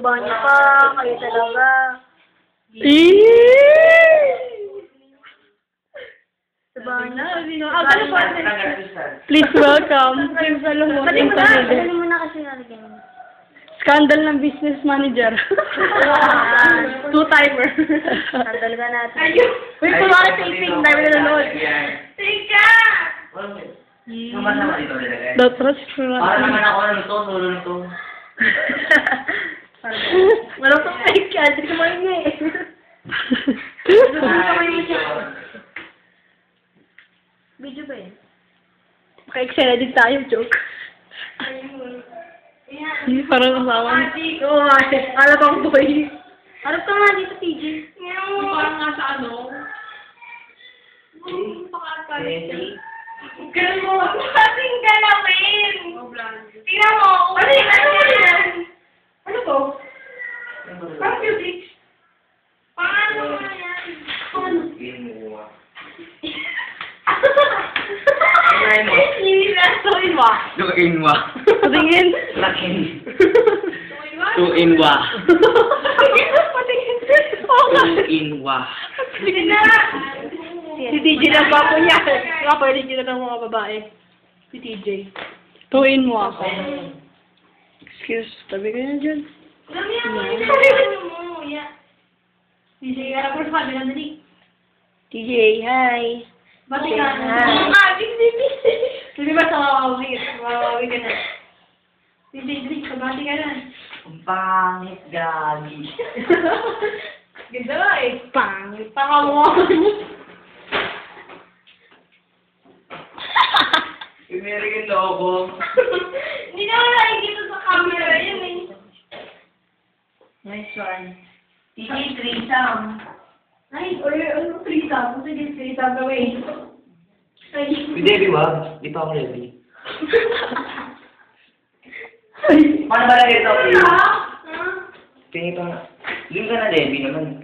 Sabahan niyo pa, kayo talaga. Sabahan niyo. Please welcome. Please welcome. Dali mo na kasi nalagyan mo. Scandal ng business manager. Two-timer. Sandal ka natin. Wait, kumaka taping. Dahil na nanood. Tika! Naman naman ito nilagay. Doctors. Para naman ako ano to, solo na to. Walang pang fake ka. Hindi ka maingay eh. Video ba yun? Maka-excel din tayo, joke. Hindi parang asawa. Oo nga. Alam bang boy. Harap ka nga dito, PJ. Parang nasa ano? Ganun mo. Kasing galawin. Tingnan mo. Ano yan? Ano to? Parang music. Paano nga yan? Two-in wa. Patingin. Lakin. Two-in wa. Two-in wa. Si TJ lang ba po niya? Nga pwede nila ng mga babae. Si TJ. Tuin mo ako. Excuse, tabi ka na dyan. DJ, harap mo sa kabila, dali. TJ, hi. Bati ka. Hi. Hindi ba sa mawawig? Mawawig ka na. DJ, dali, kabati ka na. Ang pangit, gagi. Ganda ba eh. Pangit. Pakamuha. American logo. Hindi naman nakikita sa camera yun eh. Nice one. TJ, threesome. Ay, or ano, threesome. Sige, threesome gawin. Ay. Hindi, wag. Di pa ako ready. Paano ba lang ito? Tingin pa nga. Ling ka na, Debbie naman.